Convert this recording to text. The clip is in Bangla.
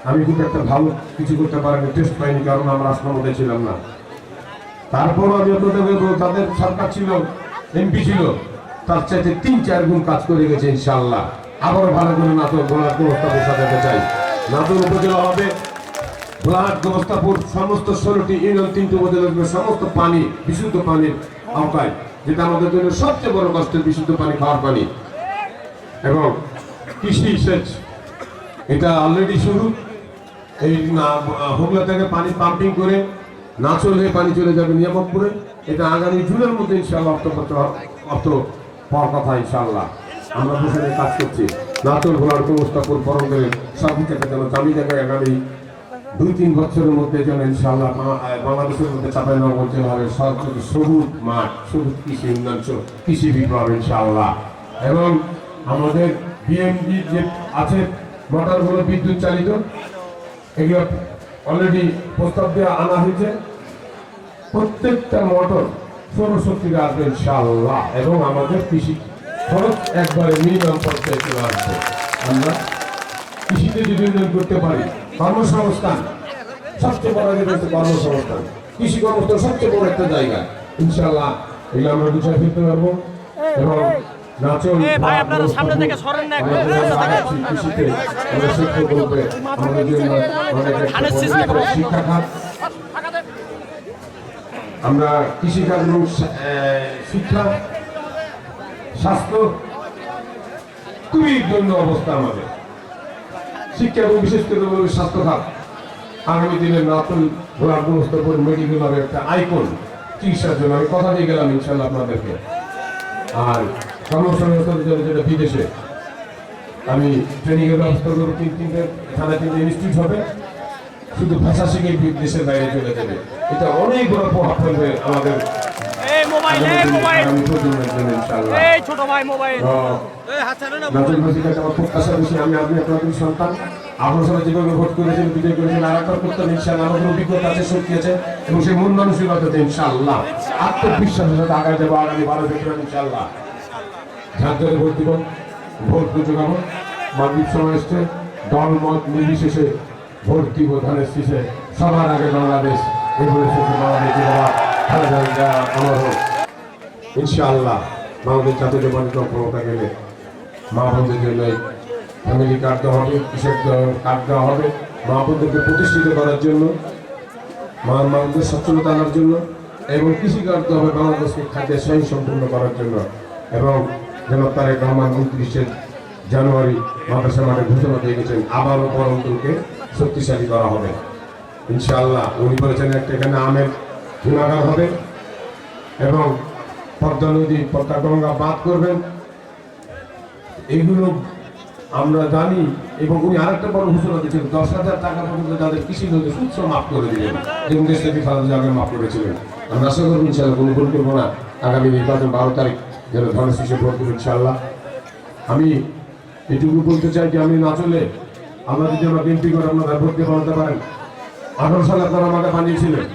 আমি কিন্তু একটা ভালো কিছু করতে পারিনি, টেস্ট পাইনি, কারণ আমরা আসনের মধ্যে ছিলাম না। তারপর আমি আপনাদের বলবো, তাদের সরকার ছিল, এমপি ছিল, তার চাইতে ৩-৪ গুণ কাজ করে গেছে ইনশাআল্লাহ। আবারও ভালো করে নাটোর গোলাঘাট গোবস্তাপুর সাজাতে চাই। নাটোর উপজেলা হবে গোলাঘাট গোবস্তাপুর সমস্ত 16টি ইউনিয়ন, 3টি উপজেলার সমস্ত পানি বিশুদ্ধ পানির আওতায়, যেটা আমাদের জন্য সবচেয়ে বড় কষ্টের, বিশুদ্ধ পানি, খাওয়ার পানি। এবং কৃষি সেচ এটা অলরেডি শুরু। এই হুগলা থেকে পানি পাম্পিং করে নাচল হয়ে পানি চলে যাবে নিয়ামতপুরে। এটা আগামী জুনের মধ্যে ইনশাআল্লাহ অর্থ পাওয়ার কথা ইনশাআল্লাহ। আমরা বসে কাজ করছি। নাচল গোলাঘাট গোবস্তাপুর বরঙ্গের সর্বোচ্চটা যেন দামি জায়গায় আগামী 2-3 বছরের মধ্যে যেন ইনশাআল্লাহ বাংলাদেশের মধ্যে চাঁপাইনবাবগঞ্জ জেলা হবে সবুজ মাঠ, সবুজ কৃষি উন্নয়ন, কৃষি বিপ্লব ইনশাআল্লাহ। এবং আমাদের বিএমজি যে আছে মোটরগুলো বিদ্যুৎ চালিত, এগুলো অলরেডি প্রস্তাব দিয়ে আনা হয়েছে। প্রত্যেকটা মোটর সৌরশক্তিতে আসবে ইনশাআল্লাহ। এবং আমাদের কৃষি খরচ একবারে মিনিমাম পর্যায়ে চলে আসবে। আমরা কৃষিতে যদি উন্নয়ন করতে পারি, কর্মসংস্থান সবচেয়ে বড় জায়গা হচ্ছে কর্মসংস্থান। কৃষি কর্মস্থান সবচেয়ে বড় একটা জায়গা ইনশাআল্লাহ। এগুলো আমরা গুছিয়ে ফেলতে পারবো। এবং নাচল ভাই আপনারা সামনে থেকে সরেন না, একটু কৃষিতে শিক্ষক বলতে আমাদের জন্য শিক্ষা খাত, আমরা কৃষিকাজ এবং শিক্ষা, স্বাস্থ্য খুবই জন্য অবস্থা আমাদের। শিক্ষা এবং বিশেষ করে বলবে স্বাস্থ্য খাত আগামী দিনে নাচল গোলাঘাট গোবস্তাপুর মেডিকেল হবে একটা আইকন চিকিৎসার জন্য। আমি কথা দিয়ে গেলাম ইনশাআল্লাহ আপনাদেরকে। আর কর্মসংস্থানের জন্য যেটা বিদেশে আমি ট্রেনিং এর ব্যবস্থা করবো। 3-3 ইনস্টিটিউট হবে, শুধু ভাষা শিখে দেশের বাইরে চলে যাবে। এটা অনেক বড় প্রভাব ফেলবে আমাদের ছোট ভাই মোবাইল। আমি আপনি আপনাদের সন্তান, আপনার সবাই যেভাবে ভোট করেছেন, বিজয় করেছেন, আর একবার করতেন ইনশাআল্লাহ। আমাদের অভিজ্ঞতা আছে, শক্তি আছে, এবং সেই মন মানসিকতাতে ইনশাআল্লাহ আত্মবিশ্বাসের সাথে আগায় যাবো আগামী 12 ফেব্রুয়ারি ইনশাআল্লাহ। ঝাঁক ধরে ভোট দিব, ভোট যোগাবো। মানবিক সময় এসছে, দল মত নির্বিশেষে ভোট দিব ধানের শীষে। সবার আগে বাংলাদেশ, এগুলো শেষে বাংলাদেশ আমার হোক ইনশাআল্লাহ। বাংলাদেশ জাতীয় বাণিজ্য ক্ষমতা গেলে মা বোনদের জন্য ফ্যামিলি কার্ড দেওয়া হবে, কৃষক কার্ড দেওয়া হবে, মা বোনদেরকে প্রতিষ্ঠিত করার জন্য, মা বোনদের সচ্ছলতা আনার জন্য। এবং কৃষি কার্ড দেওয়া হবে বাংলাদেশকে খাদ্যের স্বয়ং সম্পূর্ণ করার জন্য। এবং জনাব তারেক রহমান 29 জানুয়ারি মাদ্রাসা মাঠে ঘোষণা দিয়ে গেছেন, আবারও বরংপুরকে শক্তিশালী করা হবে ইনশাআল্লাহ। উনি বলেছেন একটা এখানে আমের হিমাগার হবে, এবং পদ্মা নদী, পদ্মা গঙ্গা বাদ করবেন। এইগুলো আমরা জানি। এবং উনি আরেকটা বড় ঘোষণা দিয়েছেন, 10,000 টাকা পর্যন্ত তাদের কৃষি নদী সুৎস মাফ করে দিলেন, যেমন দেশ থেকে আগে মাফ করেছিলেন। আমরা আশা করবো ইনশাআল্লাহ কোনো ভুল করবো না। আগামী নির্বাচন 12 তারিখ যেন ধানের শীষে ভোট দেবো ইনশাআল্লাহ। আমি এটুকু বলতে চাই যে আমি না চলে আমরা যদি আমরা বিএনপি করে আপনারা ভোট দিয়ে বানাতে পারেন। 18 সালে আপনারা আমাকে বানিয়েছিলেন।